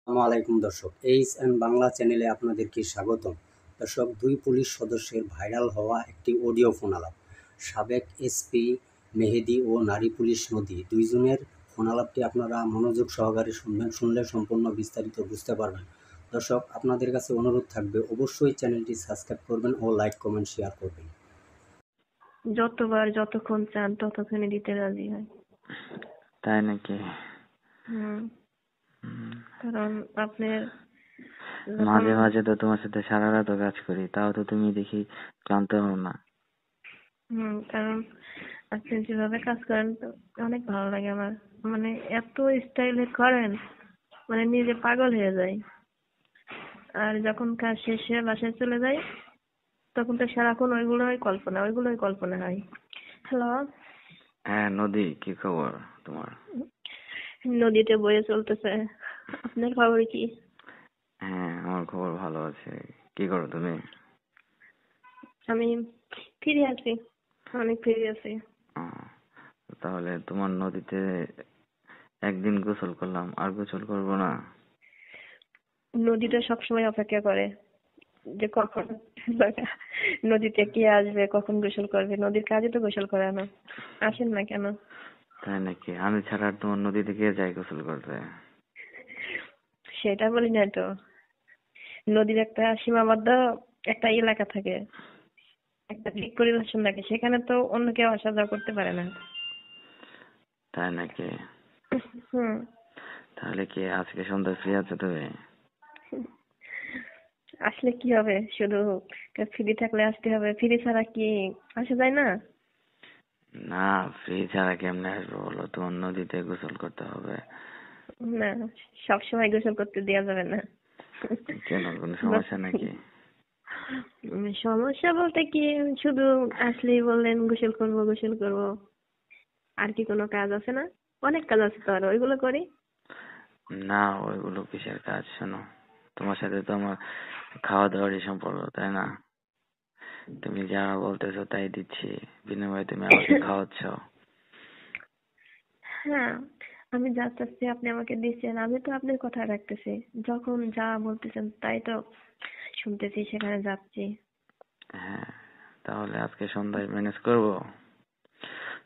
আসসালামু আলাইকুম দর্শক, এইচ বাংলা চ্যানেলে আপনাদেরকে স্বাগতম। দর্শক, দুই পুলিশ সদস্যের ভাইরাল হওয়া একটি অডিও ফোনালাপ। সাবেক এসপি মেহেদী ও নারী পুলিশ নদী দুইজনের ফোনালাপটি আপনারা মনোযোগ সহকারে শুনলে সম্পূর্ণ বিস্তারিত বুঝতে পারবেন। দর্শক, আপনাদের কাছে অনুরোধ থাকবে অবশ্যই চ্যানেলটি সাবস্ক্রাইব করবেন ও লাইক কমেন্ট শেয়ার করবেন। যতবার যতক্ষণ চান ততক্ষণই দিতে রাজি হয়। তাই নাকি? কারণ আপনার মাঝে মাঝে তো তোমার সাথে সারা রাত কাজ করি, তাও তো তুমি দেখি ক্লান্ত হও না। কারণ আপনি যেভাবে কাজ করেন তো অনেক ভালো লাগে আমার। মানে এত স্টাইলে করেন, মানে নিজে পাগল হয়ে যায়। আর যখন কাজ শেষে বাসায় চলে যাই তখন তো সারাক্ষণ ওইগুলোই কল্পনা হয়। হ্যালো। হ্যাঁ নদী, কি খবর তোমার? নদীতে বয়ে চলতেছে। আপনার খবর কি? হ্যাঁ, আমার খবর ভালো আছে। কি করো তুমি? আমি ফিরে আছি, অনেক ফিরে আছি। তাহলে তোমার নদীতে একদিন গোসল করলাম, আর গোসল করবো না? নদীটা সবসময় অপেক্ষা করে যে কখন নদীতে কে আসবে, কখন গোসল করবে। নদীর কাজে তো গোসল করানো। আসেন না কেন? তাই নাকি? আমি ছাড়া আর তোমার নদীতে কে যায় গোসল করতে? সেটা বলি না তো। নদীর একটা সীমাবদ্ধ একটা এলাকা থাকে, একটা ঠিক পরিবেশন থাকে, সেখানে তো অন্য কেউ আসা যাওয়া করতে পারে না। তাই নাকি? হুম। তাহলে কি আজকে সন্ধ্যা ফ্রি আছো তুমি? আসলে কি হবে, শুধু ফ্রি থাকলে আসতে হবে? ফ্রি ছাড়া কি আসা যায় না? না, ফ্রি ছাড়া কেমনে আসবো বলো? তোমার নদীতে গোসল করতে হবে। না, সবসময় গোসল করতে দেওয়া যাবে না। কেন, কোনো সমস্যা নাকি? সমস্যা বলতে কি, শুধু আসলেই বললেন গোসল করব, আর কি কোনো কাজ আছে না? অনেক কাজ আছে তো, আর ওইগুলো করি। না, ওইগুলো কিসের কাজ? শোনো, তোমার সাথে তো আমার খাওয়া দাওয়ারই সম্পর্ক, তাই না? তুমি যা বলতেছো তাই দিচ্ছি, বিনিময়ে তুমি আমাকে খাওয়াচ্ছ। হ্যাঁ, আমি যা চাচ্ছি আপনি আমাকে দিচ্ছেন, আমি তো আপনার কথা রাখতেছি। যখন যা বলতেছেন তাই তো শুনতেছি, সেখানে যাচ্ছি। হ্যাঁ, তাহলে আজকে সন্ধ্যায় ম্যানেজ করবো,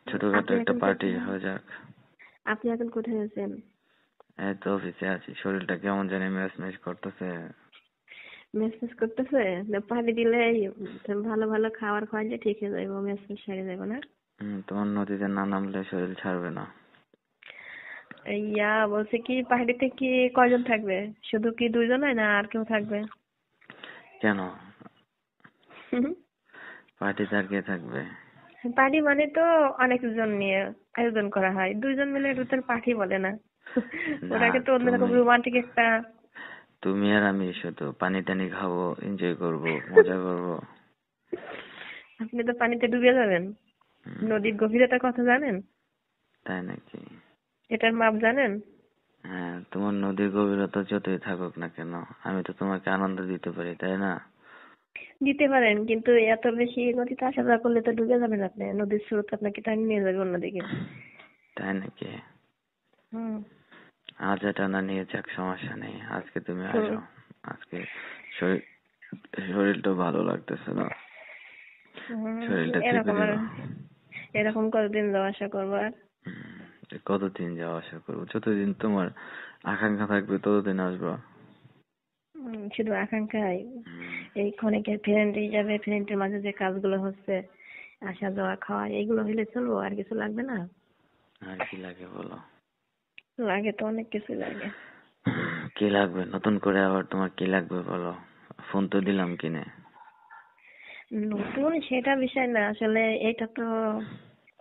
ছোটখাটো আপনি একটা এখন পার্টি কোথায়? হয়ে যাক। আপনি এখন কোথায় আছেন? এই তো অফিসে আছি, শরীরটা কেমন জানি ম্যাচ ম্যাচ করতেছে। মেসেজ করতেছে? না, পানি দিলে ভালো ভালো খাবার খাওয়াইলে ঠিক হয়ে যাবো, মেসেজ সেরে যাবো না? তোমার নদীতে না নামলে শরীর ছাড়বে না। ইয়া বলছে কি, পাহাড়িতে কি কয়জন থাকবে? শুধু কি দুইজন, হয় না আর কেউ থাকবে? কেন, পার্টিতে আর কে থাকবে? পার্টি মানে তো অনেকজন নিয়ে আয়োজন করা হয়, দুইজন মিলে এটা তো পার্টি বলে না। না, ওটাকে তো অন্যরকম তুমি রোমান্টিক একটা। তুমি আর আমি শুধু পানি টানি খাবো, এনজয় করবো, মজা করবো। আপনি তো পানিতে ডুবে যাবেন। নদীর গভীরতার কথা জানেন? তাই নাকি? এটার মাপ জানেন? হ্যাঁ, তোমার নদীর গভীরতা যতই থাকুক না কেন, আমি তো তোমাকে আনন্দ দিতে পারি, তাই না? দিতে পারেন, কিন্তু এত বেশি নদীতে আসা যাওয়া করলে তো ডুবে যাবেন আপনি। নদীর স্রোত আপনাকে টানি নিয়ে যাবে অন্যদিকে। তাই নাকি? হুম। আজ এটা না নিয়ে যাক, সমস্যা নেই, আজকে তুমি হুম। আসো। আজকে শরীর শরীরটা ভালো লাগতেছে না, শরীরটা চেপে এরকম আর দিল। এরকম কতদিন যাওয়া আসা করবো আর? কতদিন যাওয়া আসা করবো? যতদিন তোমার আকাঙ্ক্ষা থাকবে ততদিন আসবো। শুধু আকাঙ্ক্ষায়? এই ক্ষণিকের ফ্রেন্ড হিসাবে ফ্রেন্ডের মাঝে যে কাজগুলো হচ্ছে, আসা যাওয়া খাওয়া, এইগুলো হলে চলবো? আর কিছু লাগবে না? আর কি লাগে বলো? লাগে তো, অনেক কিছু লাগে। কি লাগবে নতুন করে আবার? তোমার কি লাগবে বলো? ফোন তো দিলাম কিনে। নতুন সেটা বিষয় না, আসলে এটা তো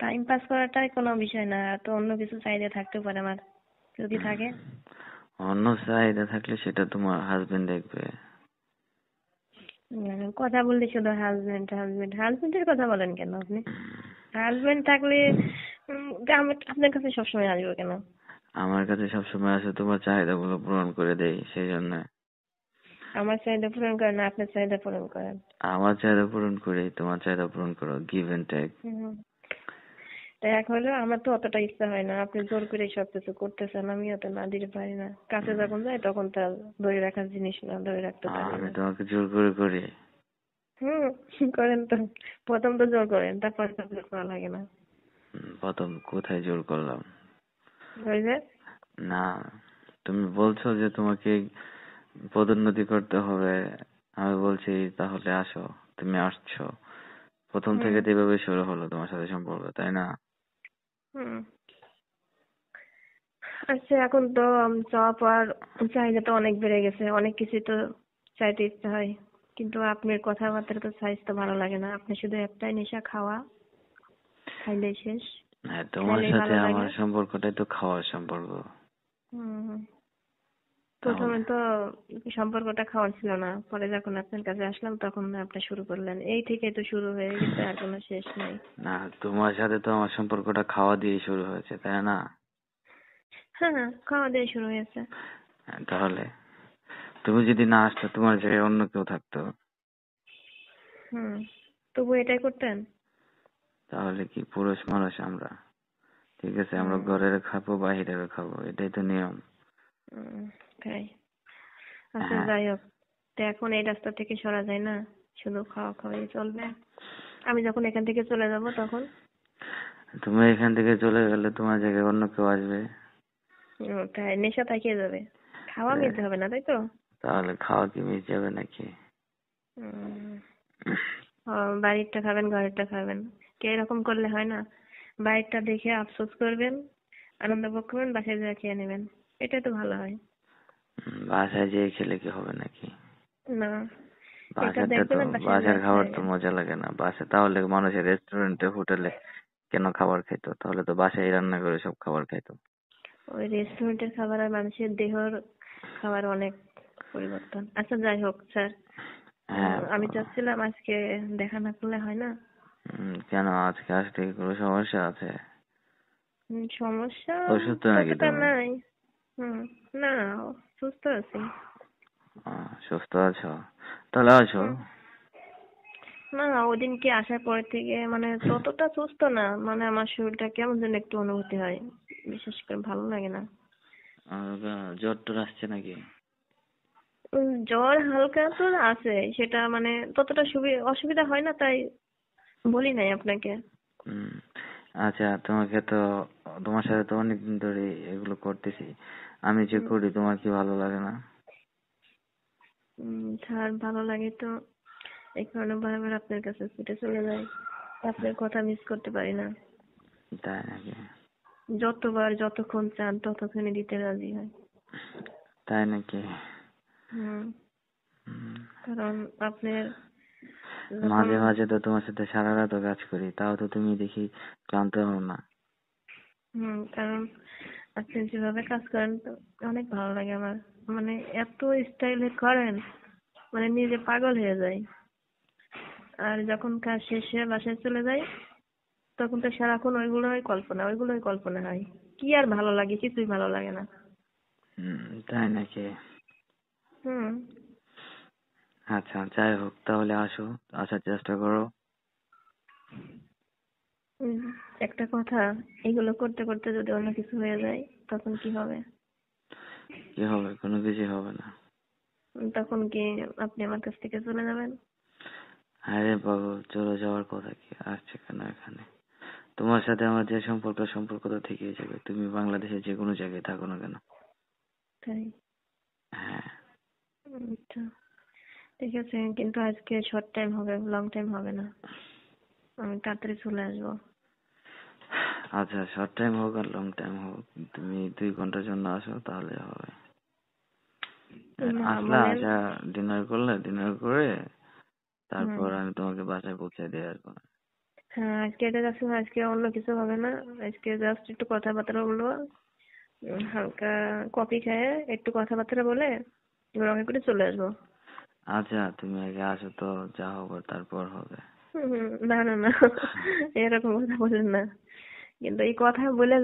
টাইম পাস করাটাই কোনো বিষয় না, তো অন্য কিছু চাহিদা থাকতে পারে আমার, যদি থাকে। অন্য চাহিদা থাকলে সেটা তোমার হাজবেন্ড দেখবে। কথা বললে শুধু হাজবেন্ড হাজবেন্ড হাজবেন্ডের কথা বলেন কেন আপনি? হাজবেন্ড থাকলে আপনার কাছে সবসময় আসবো কেন? আমার কাছে সবসময় আসে তোমার চাহিদাগুলো পূরণ করে দেই, সেই জন্য। আমার চাহিদা পূরণ করেন না আপনার চাহিদা পূরণ করেন? আমার চাহিদা পূরণ করি, তোমার চাহিদা পূরণ করো, গিভ এন্ড টেক। হুম। তাই এক হলো আমার তো অতটা ইচ্ছা হয় না, আপনি জোর করে সবকিছু করতেছেন, আমিও তো না দিতে পারি না। কাছে যখন যাই তখন তার ধরে রাখার জিনিস না, ধরে রাখতে পারি আমি না। তোমাকে জোর করে করি? করেন তো, প্রথম তো জোর করেন, তারপরে তো জোর করা লাগে না। প্রথম কোথায় জোর করলাম? ওই যে না, তুমি বলছো যে তোমাকে পদোন্নতি করতে হবে, আমি বলছি তাহলে আসো, তুমি আসছো, প্রথম হুম থেকে তো এভাবে শুরু হলো তোমার সাথে সম্পর্ক, তাই না? হুম আচ্ছা, এখন তো চাওয়া পাওয়ার চাহিদা তো অনেক বেড়ে গেছে, অনেক কিছু তো চাইতে ইচ্ছা হয়, কিন্তু আপনার কথাবার্তার তো সাইজ তো ভালো লাগে না। আপনি শুধু একটাই নেশা, খাওয়া, খাইলেই শেষ, হ্যাঁ, তোমার খাইলেই সাথে ভালো আমার লাগে। সম্পর্কটাই তো খাওয়ার সম্পর্ক। হুম তাহলে প্রথমে তো সম্পর্কটা খাওয়ার ছিল না, পরে যখন আপনার কাছে আসলাম তখন আপনি শুরু করলেন, এই থেকে তো শুরু হয়ে গেছে, আর কোনো শেষ নাই। না, তোমার সাথে তো আমার সম্পর্কটা খাওয়া দিয়েই শুরু হয়েছে, তাই না? হ্যাঁ, খাওয়া দিয়ে শুরু হয়েছে। হ্যাঁ, তাহলে তুমি যদি না আসতো, তোমার জায়গায় অন্য কেউ থাকতো, হুম তবু এটাই করতেন? তাহলে কি পুরুষ মানুষ আমরা, ঠিক আছে, আমরা হুম ঘরের খাবো বাহিরেরও খাবো, এটাই তো নিয়ম। হুম, তাই? আচ্ছা হ্যাঁ, যাই হোক, তো এখন এই রাস্তা থেকে সরা যায় না, শুধু খাওয়া খাওয়াই চলবে? আমি যখন এখান থেকে চলে যাব তখন? তুমি এখান থেকে চলে গেলে তোমার জায়গায় অন্য কেউ আসবে। তাই নেশা থাকিয়ে যাবে, খাওয়া তাহলে মিটতে হবে না, তাই তো? তাহলে খাওয়া কি মিস যাবে নাকি? হুম বাড়িরটা খাবেন, ঘরেরটা খাবেন, কে এরকম করলে হয় না? বাইরেরটা দেখে আফসোস করবেন, আনন্দ ভোগ করবেন, বাসায় যা খেয়ে নেবেন, এটাই তো ভালো হয়। বাসায় যেয়ে খেলে কি হবে নাকি? না, এটা বাসারটা তো, দেখবেন আর বাসায় যা বাসার খাবার তো খাবেন। মজা লাগে না বাসা, তাহলে মানুষের রেস্টুরেন্টে হোটেলে কেন খাবার খাইতো? তাহলে তো বাসায় রান্না করে সব খাবার খাইতো। ওই রেস্টুরেন্টের খাবার আর মানুষের দেহর খাবার অনেক পরিবর্তন। আচ্ছা যাই হোক স্যার, হ্যাঁ, আমি চাচ্ছিলাম আজকে দেখা না করলে হয় না? কেন আজকে আসলে কি কোনো সমস্যা আছে? সমস্যা অসুস্থ নাকি ততটা তুমি? নাই। হুম না, সুস্থ আছি। সুস্থ আছো? তাহলে আসো। হুম না, ওদিনকে আসার পর থেকে মানে ততটা সুস্থ না, মানে আমার শরীরটা কেমন যেন একটু অনুভূতি হয়, বিশেষ করে ভালো লাগে না। জ্বর টর আসছে নাকি? জ্বর হালকা তো আছে, সেটা মানে ততটা অসুবিধা হয় না, তাই বলি নাই আপনাকে। হুম, আচ্ছা, তোমাকে তো, তোমার সাথে তো অনেকদিন ধরে এগুলো করতেছি, আমি যে হুম, করি তোমার কি ভালো লাগে না? স্যার ভালো লাগে তো, এই কারণে বারবার আপনার কাছে ছুটে চলে যাই, আপনার কথা মিস করতে পারি না। তাই নাকি? যতবার যতক্ষণ চান ততক্ষণই দিতে রাজি হয়। তাই নাকি? হুম হুম, কারণ আপনার যখন মাঝে মাঝে তো তোমার সাথে সারা রাতও কাজ করি, তাও তো তুমি দেখি ক্লান্ত হও না। কারণ আপনি যেভাবে কাজ করেন তো অনেক ভালো লাগে আমার, মানে এত স্টাইলে করেন, মানে নিজে পাগল হয়ে যায়। আর যখন কাজ শেষে বাসায় চলে যাই তখন তো সারাক্ষণ ওইগুলোই কল্পনা, ওইগুলোই কল্পনা হয়, কি আর ভালো লাগে, কিছুই ভালো লাগে না। তাই নাকি? হুম আচ্ছা, যাই হোক, তাহলে আসো, আসার চেষ্টা করো। উম, একটা কথা, এগুলো করতে করতে যদি অন্য কিছু হয়ে যায় তখন কি হবে? কি হবে? কোনো কিছু হবে না। তখন কি আপনি আমার কাছ থেকে চলে যাবেন? আরে পাগল, চলে যাওয়ার কথা কি আসছে কেন এখানে? তোমার সাথে আমার যে সম্পর্ক, সম্পর্ক তো থেকেই যাবে, তুমি বাংলাদেশের যে কোনো জায়গায় থাকো না কেন। তাই? হ্যাঁ। আচ্ছা ঠিক আছে, কিন্তু আজকে শর্ট টাইম হবে, লং টাইম হবে না, আমি তাড়াতাড়ি চলে আসবো। আচ্ছা, শর্ট টাইম হোক আর লং টাইম হোক, তুমি 2 ঘন্টার জন্য আসো তাহলে হবে। না আসলা, বলেন। আসা, ডিনার করলে, ডিনার করে হুম তারপর আমি তোমাকে বাসায় পৌঁছে দিয়ে আসবো। হ্যাঁ, আজকে এটা যাচ্ছে, আজকে অন্য কিছু হবে না, আজকে জাস্ট একটু কথাবার্তা বলবো, হালকা কফি খেয়ে একটু কথাবার্তা বলে রঙে করে চলে আসবো। আচ্ছা, তুমি আগে আসো তো, যা হবে তারপর হবে। না না না, এরকম কথা বলেন না, কিন্তু এই কথা বলে